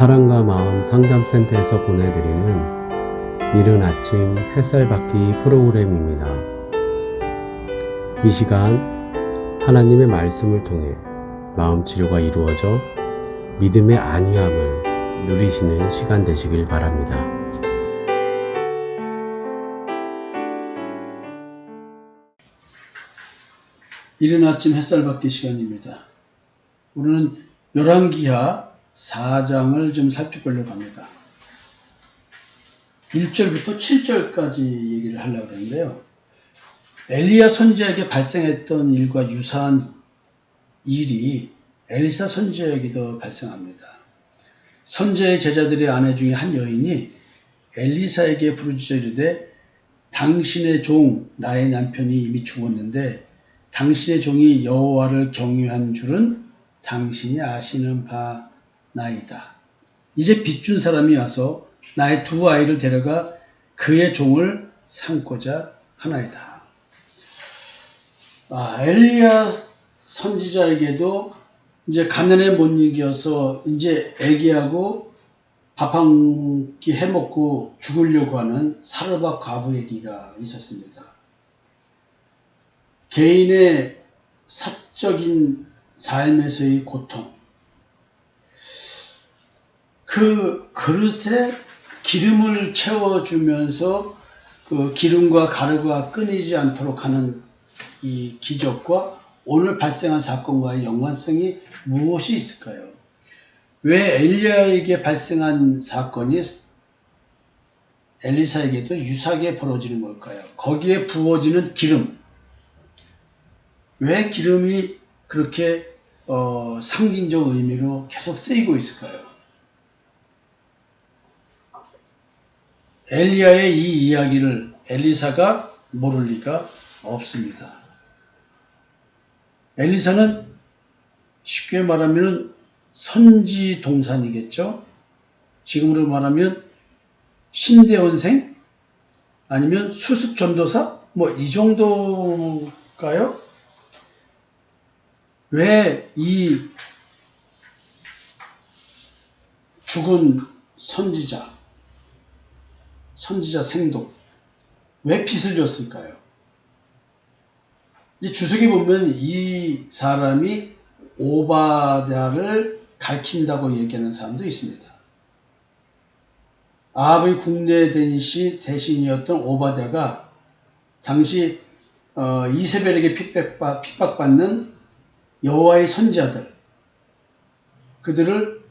사랑과 마음 상담센터에서 보내드리는 이른 아침 햇살 받기 프로그램입니다. 이 시간 하나님의 말씀을 통해 마음 치료가 이루어져 믿음의 안위함을 누리시는 시간 되시길 바랍니다. 이른 아침 햇살 받기 시간입니다. 우리는 열왕기하 4장을 좀 살펴보려고 합니다. 1절부터 7절까지 얘기를 하려고 하는데요. 엘리야 선지자에게 발생했던 일과 유사한 일이 엘리사 선지자에게도 발생합니다. 선지자의 제자들의 아내 중에 한 여인이 엘리사에게 부르짖어 이르되 당신의 종 나의 남편이 이미 죽었는데 당신의 종이 여호와를 경외한 줄은 당신이 아시는 바나이다. 이제 빚준 사람이 와서 나의 두 아이를 데려가 그의 종을 삼고자 하나이다. 엘리야 선지자에게도 이제 가난에 못 이겨서 이제 애기하고 밥 한 끼 해먹고 죽으려고 하는 사르밧 과부 얘기가 있었습니다. 개인의 사적인 삶에서의 고통, 그 그릇에 기름을 채워주면서 그 기름과 가루가 끊이지 않도록 하는 이 기적과 오늘 발생한 사건과의 연관성이 무엇이 있을까요? 왜 엘리야에게 발생한 사건이 엘리사에게도 유사하게 벌어지는 걸까요? 거기에 부어지는 기름, 왜 기름이 그렇게 상징적 의미로 계속 쓰이고 있을까요? 엘리야의 이 이야기를 엘리사가 모를 리가 없습니다. 엘리사는 쉽게 말하면 선지 동산이겠죠. 지금으로 말하면 신대원생 아니면 수습 전도사 뭐 이 정도일까요? 왜 이 죽은 선지자 생독 왜 빚을 줬을까요? 이제 주석에 보면 이 사람이 오바댜를 가리킨다고 얘기하는 사람도 있습니다. 아합의 국내 대신이었던 오바댜가 당시 이세벨에게 핍박받는 여호와의 선지자들, 그들을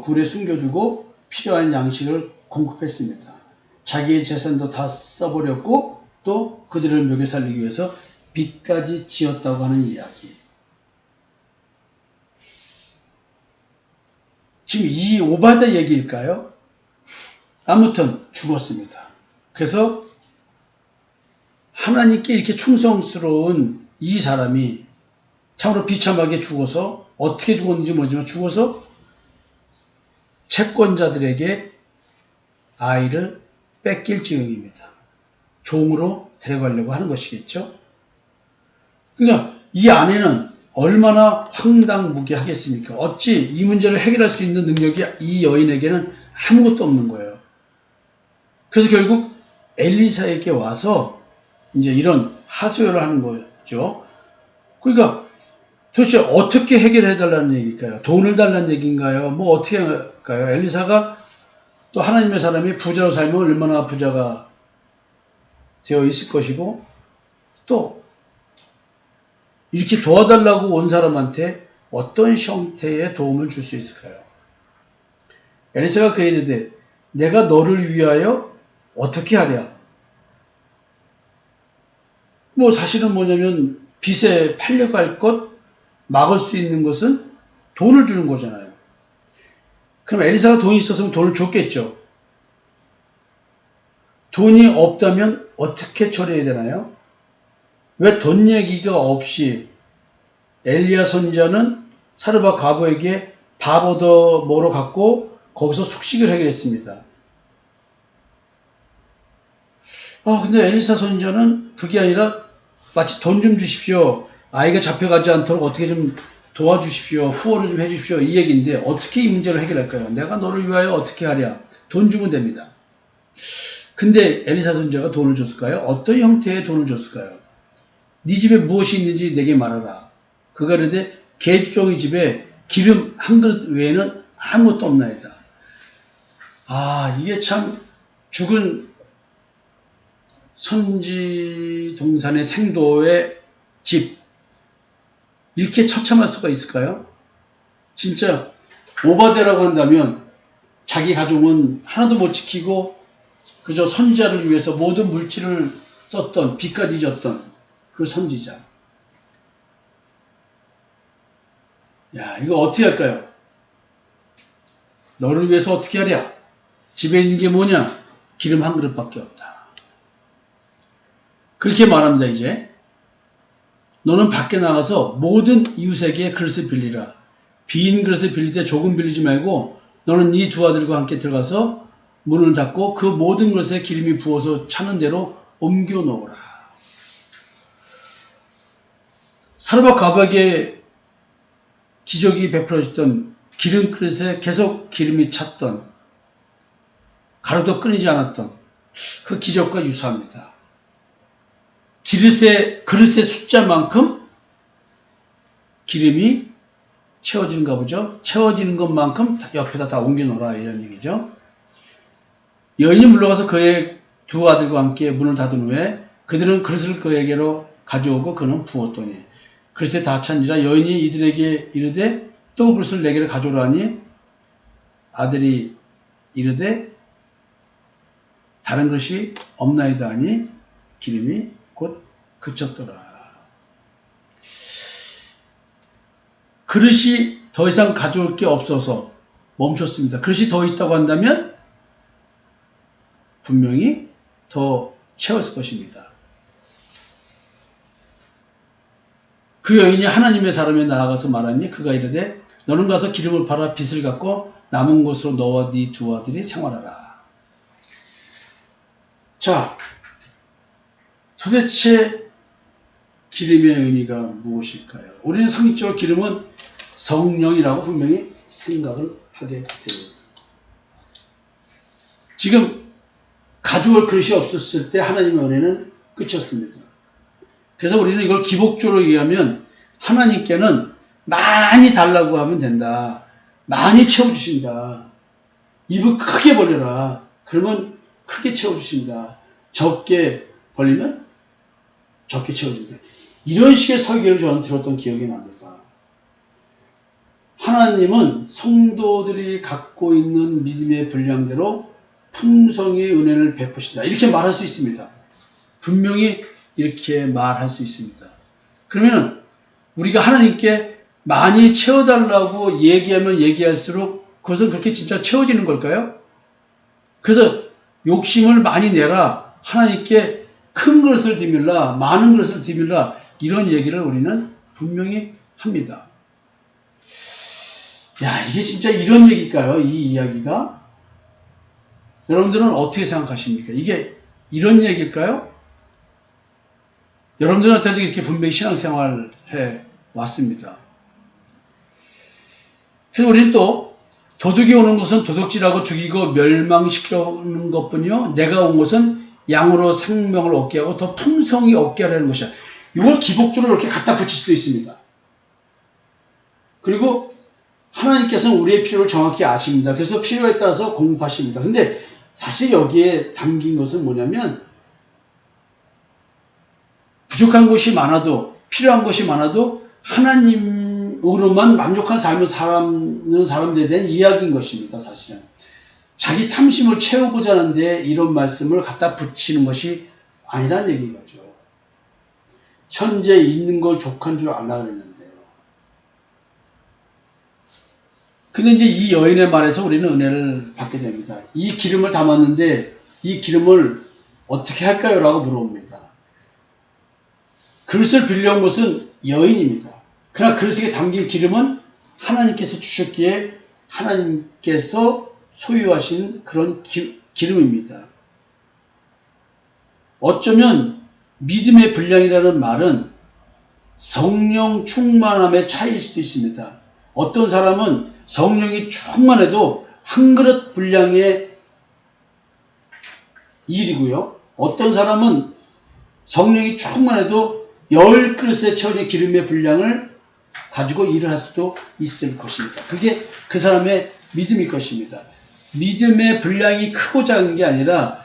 굴에 숨겨두고 필요한 양식을 공급했습니다. 자기의 재산도 다 써버렸고 또 그들을 먹여 살리기 위해서 빚까지 지었다고 하는 이야기. 지금 이 오바댜 얘기일까요? 아무튼 죽었습니다. 그래서 하나님께 이렇게 충성스러운 이 사람이 참으로 비참하게 죽어서 어떻게 죽었는지 모르지만 죽어서 채권자들에게 아이를 뺏길 지경입니다. 종으로 데려가려고 하는 것이겠죠. 그러니까 이 아내는 얼마나 황당무계하겠습니까? 어찌 이 문제를 해결할 수 있는 능력이 이 여인에게는 아무것도 없는 거예요. 그래서 결국 엘리사에게 와서 이제 이런 하소연을 하는 거죠. 그러니까 도대체 어떻게 해결해 달라는 얘기일까요? 돈을 달라는 얘기인가요? 뭐 어떻게 할까요? 엘리사가 또 하나님의 사람이 부자로 살면 얼마나 부자가 되어 있을 것이고 또 이렇게 도와달라고 온 사람한테 어떤 형태의 도움을 줄 수 있을까요? 엘리사가 그에게 이르되 내가 너를 위하여 어떻게 하랴? 뭐 사실은 뭐냐면 빚에 팔려갈 것 막을 수 있는 것은 돈을 주는 거잖아요. 그럼 엘리사가 돈이 있었으면 돈을 줬겠죠. 돈이 없다면 어떻게 처리해야 되나요? 왜 돈 얘기가 없이 엘리야 선지자는 사르밧 과부에게 밥 얻어 먹으러 갔고 거기서 숙식을 해결했습니다. 근데 엘리사 선지자는 그게 아니라 마치 돈 좀 주십시오. 아이가 잡혀가지 않도록 어떻게 좀 도와주십시오. 후원을 좀 해주십시오. 이 얘기인데 어떻게 이 문제를 해결할까요? 내가 너를 위하여 어떻게 하랴. 돈 주면 됩니다. 근데 엘리사 선지자가 돈을 줬을까요? 어떤 형태의 돈을 줬을까요? 네 집에 무엇이 있는지 내게 말하라. 그가 이르되 개종의 집에 기름 한 그릇 외에는 아무것도 없나이다. 아, 이게 참 죽은 선지 동산의 생도의 집, 이렇게 처참할 수가 있을까요? 진짜 오바데라고 한다면 자기 가족은 하나도 못 지키고 그저 선지자를 위해서 모든 물질을 썼던, 빚까지 졌던 그 선지자. 야, 이거 어떻게 할까요? 너를 위해서 어떻게 하랴? 집에 있는 게 뭐냐? 기름 한 그릇밖에 없다. 그렇게 말합니다. 이제 너는 밖에 나가서 모든 이웃에게 그릇을 빌리라. 빈 그릇을 빌릴 때 조금 빌리지 말고 너는 네 두 아들과 함께 들어가서 문을 닫고 그 모든 그릇에 기름이 부어서 차는 대로 옮겨 놓으라. 사르밧 가박의 기적이 베풀어졌던 기름 그릇에 계속 기름이 찼던, 가루도 끊이지 않았던 그 기적과 유사합니다. 그릇의 숫자만큼 기름이 채워지는가 보죠. 채워지는 것만큼 옆에다 다 옮겨놓으라, 이런 얘기죠. 여인이 물러가서 그의 두 아들과 함께 문을 닫은 후에 그들은 그릇을 그에게로 가져오고 그는 부었더니 그릇에 다 찬지라. 여인이 이들에게 이르되 또 그릇을 내게로 가져오라 하니 아들이 이르되 다른 그릇이 없나이다 하니 기름이 곧 그쳤더라. 그릇이 더 이상 가져올 게 없어서 멈췄습니다. 그릇이 더 있다고 한다면 분명히 더 채웠을 것입니다. 그 여인이 하나님의 사람에 나아가서 말하니 그가 이르되 너는 가서 기름을 팔아 빚을 갚고 남은 곳으로 너와 네 두 아들이 생활하라. 자, 도대체 기름의 의미가 무엇일까요? 우리는 상식적으로 기름은 성령이라고 분명히 생각을 하게 됩니다. 지금 가져올 그릇이 없었을 때 하나님의 은혜는 끝이었습니다. 그래서 우리는 이걸 기복적으로 얘기하면 하나님께는 많이 달라고 하면 된다. 많이 채워주신다. 입을 크게 벌려라. 그러면 크게 채워주신다. 적게 벌리면 적게 채워준다. 이런 식의 설교를 저는 들었던 기억이 납니다. 하나님은 성도들이 갖고 있는 믿음의 분량대로 풍성의 은혜를 베푸신다. 이렇게 말할 수 있습니다. 분명히 이렇게 말할 수 있습니다. 그러면 우리가 하나님께 많이 채워달라고 얘기하면 얘기할수록 그것은 그렇게 진짜 채워지는 걸까요? 그래서 욕심을 많이 내라. 하나님께 큰 것을 드밀라. 많은 것을 드밀라. 이런 얘기를 우리는 분명히 합니다. 야, 이게 진짜 이런 얘기일까요? 이 이야기가? 여러분들은 어떻게 생각하십니까? 이게 이런 얘기일까요? 여러분들은 어떻게 이렇게 분명히 신앙생활을 해 왔습니다. 그래서 우리는 또 도둑이 오는 것은 도둑질하고 죽이고 멸망시키려는 것뿐이요 내가 온 것은 양으로 생명을 얻게 하고 더 풍성히 얻게 하려는 것이야. 이걸 기복적으로 이렇게 갖다 붙일 수도 있습니다. 그리고 하나님께서는 우리의 필요를 정확히 아십니다. 그래서 필요에 따라서 공급하십니다. 근데 사실 여기에 담긴 것은 뭐냐면 부족한 것이 많아도 필요한 것이 많아도 하나님으로만 만족한 삶을 사는 사람들에 대한 이야기인 것입니다. 사실은 자기 탐심을 채우고자 하는데 이런 말씀을 갖다 붙이는 것이 아니라는 얘기인 거죠. 현재 있는 걸 족한 줄 알라 그랬는데요. 근데 이제 이 여인의 말에서 우리는 은혜를 받게 됩니다. 이 기름을 담았는데 이 기름을 어떻게 할까요? 라고 물어봅니다. 그릇을 빌려온 것은 여인입니다. 그러나 그릇에 담긴 기름은 하나님께서 주셨기에 하나님께서 소유하신 그런 기름입니다. 어쩌면 믿음의 분량이라는 말은 성령 충만함의 차이일 수도 있습니다. 어떤 사람은 성령이 충만해도 한 그릇 분량의 일이고요. 어떤 사람은 성령이 충만해도 10그릇에 채워진 기름의 분량을 가지고 일을 할 수도 있을 것입니다. 그게 그 사람의 믿음일 것입니다. 믿음의 분량이 크고 작은 게 아니라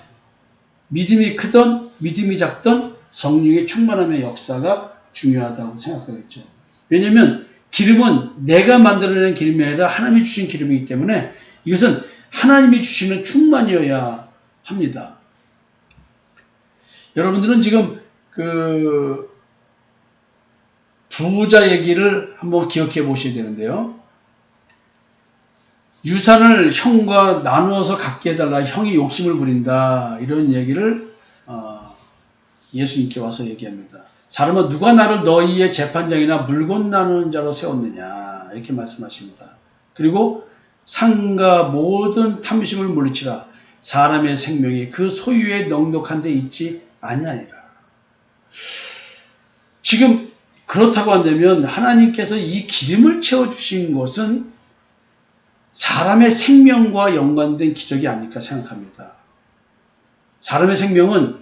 믿음이 크던 믿음이 작던 성령의 충만함의 역사가 중요하다고 생각하겠죠. 왜냐하면 기름은 내가 만들어낸 기름이 아니라 하나님이 주신 기름이기 때문에 이것은 하나님이 주시는 충만이어야 합니다. 여러분들은 지금 그 부자 얘기를 한번 기억해 보셔야 되는데요. 유산을 형과 나누어서 갖게 해달라, 형이 욕심을 부린다, 이런 얘기를 예수님께 와서 얘기합니다. 사람은 누가 나를 너희의 재판장이나 물건 나누는 자로 세웠느냐, 이렇게 말씀하십니다. 그리고 상과 모든 탐심을 물리치라. 사람의 생명이 그 소유에 넉넉한 데 있지 아니하니라. 지금 그렇다고 한다면 하나님께서 이 기름을 채워주신 것은 사람의 생명과 연관된 기적이 아닐까 생각합니다. 사람의 생명은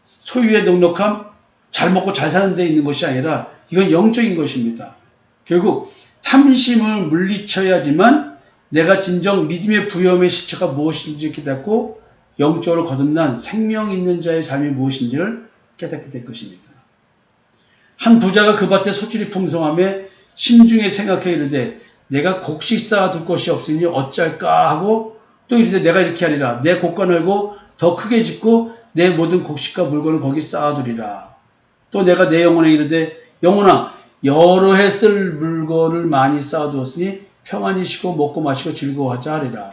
소유의 넉넉함, 잘 먹고 잘 사는 데 있는 것이 아니라 이건 영적인 것입니다. 결국 탐심을 물리쳐야지만 내가 진정 믿음의 부여함의 실체가 무엇인지 깨닫고 영적으로 거듭난 생명 있는 자의 삶이 무엇인지를 깨닫게 될 것입니다. 한 부자가 그 밭에 소출이 풍성함에 심중에 생각해 이르되 내가 곡식 쌓아둘 것이 없으니 어찌할까 하고 또 이르되 내가 이렇게 하리라. 내 곡간 넓고 더 크게 짓고 내 모든 곡식과 물건을 거기 쌓아두리라. 또 내가 내 영혼에 이르되 영혼아 여러 해 쓸 물건을 많이 쌓아두었으니 평안히 쉬고 먹고 마시고 즐거워하자 하리라.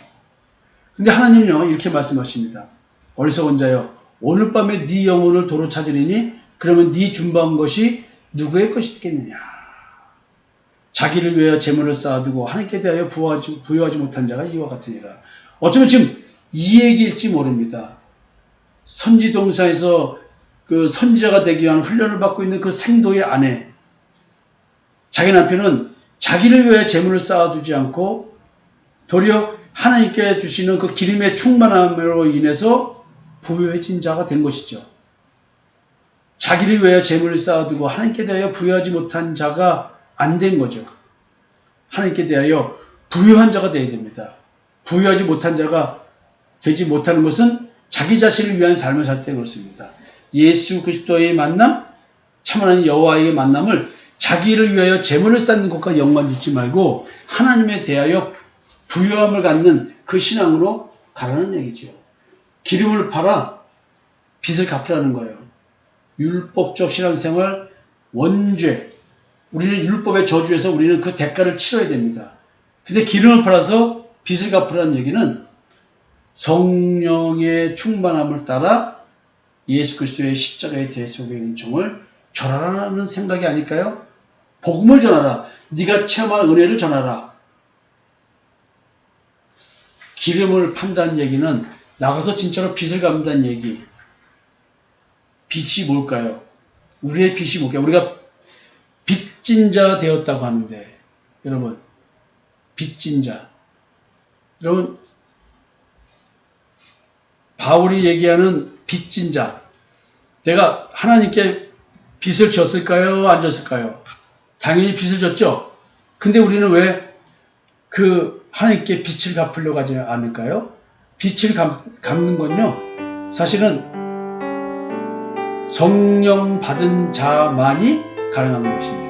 근데 하나님은요 이렇게 말씀하십니다. 어리석은 자여 오늘 밤에 네 영혼을 도로 찾으리니 그러면 네 준비한 것이 누구의 것이겠느냐. 자기를 위하여 재물을 쌓아두고 하나님께 대하여 부여하지 못한 자가 이와 같으니라. 어쩌면 지금 이 얘기일지 모릅니다. 선지동산에서 그 선지자가 되기 위한 훈련을 받고 있는 그 생도의 아내, 자기 남편은 자기를 위하여 재물을 쌓아두지 않고 도리어 하나님께 주시는 그 기름의 충만함으로 인해서 부유해진 자가 된 것이죠. 자기를 위하여 재물을 쌓아두고 하나님께 대하여 부여하지 못한 자가 안 된 거죠. 하나님께 대하여 부유한 자가 되어야 됩니다. 부유하지 못한 자가 되지 못하는 것은 자기 자신을 위한 삶을 살 때 그렇습니다. 예수 그리스도의 만남, 참 하나님 여호와의 만남을 자기를 위하여 재물을 쌓는 것과 연관짓지 말고 하나님에 대하여 부유함을 갖는 그 신앙으로 가라는 얘기죠. 기름을 팔아 빚을 갚으라는 거예요. 율법적 신앙생활, 원죄. 우리는 율법의 저주에서 우리는 그 대가를 치러야 됩니다. 근데 기름을 팔아서 빚을 갚으라는 얘기는 성령의 충만함을 따라 예수 그리스도의 십자가의 대속의 은총을 전하라는 생각이 아닐까요? 복음을 전하라. 네가 체험한 은혜를 전하라. 기름을 판다는 얘기는 나가서 진짜로 빚을 갚는다는 얘기. 빚이 뭘까요? 우리의 빚이 뭘까요? 우리가 빚진 자 되었다고 하는데, 여러분, 빚진 자. 여러분, 바울이 얘기하는 빚진 자. 내가 하나님께 빚을 졌을까요? 안 졌을까요? 당연히 빚을 졌죠? 근데 우리는 왜 그 하나님께 빚을 갚으려고 하지 않을까요? 빚을 갚는 건요, 사실은 성령 받은 자만이 가능한 것입니다.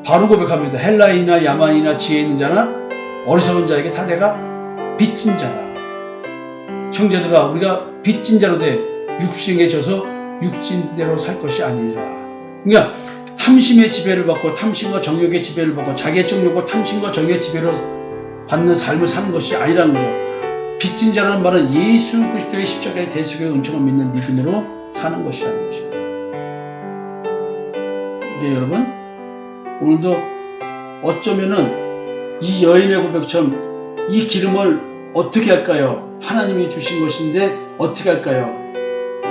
바로 고백합니다. 헬라인이나 야만이나 지혜 있는 자나 어리석은 자에게 다 내가 빚진 자다. 형제들아, 우리가 빚진 자로 돼 육신에 져서 육신대로 살 것이 아니라. 그러니까 탐심의 지배를 받고 탐심과 정욕의 지배를 받고 자기의 정욕과 탐심과 정욕의 지배로 받는 삶을 사는 것이 아니라는 거죠. 빚진 자라는 말은 예수 그리스도의 십자가의 대속의 은총을 믿는 믿음으로 사는 것이라는 것입니다. 네, 여러분, 오늘도 어쩌면은 이 여인의 고백처럼 이 기름을 어떻게 할까요? 하나님이 주신 것인데 어떻게 할까요?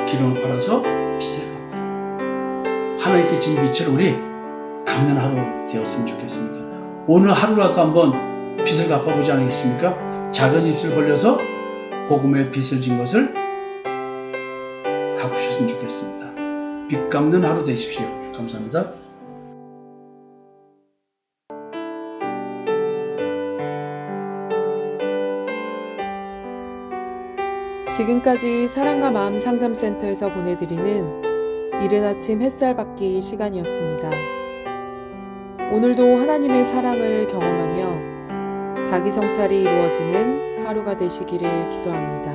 기름을 팔아서 빚을 갚고 하나님께 진 빛을 우리 갚는 하루 되었으면 좋겠습니다. 오늘 하루라도 한번 빚을 갚아보지 않겠습니까? 작은 입술 벌려서 복음의 빚을 진 것을 갚으셨으면 좋겠습니다. 빚 갚는 하루 되십시오. 감사합니다. 지금까지 사랑과 마음 상담센터에서 보내드리는 이른 아침 햇살 받기 시간이었습니다. 오늘도 하나님의 사랑을 경험하며 자기 성찰이 이루어지는 하루가 되시기를 기도합니다.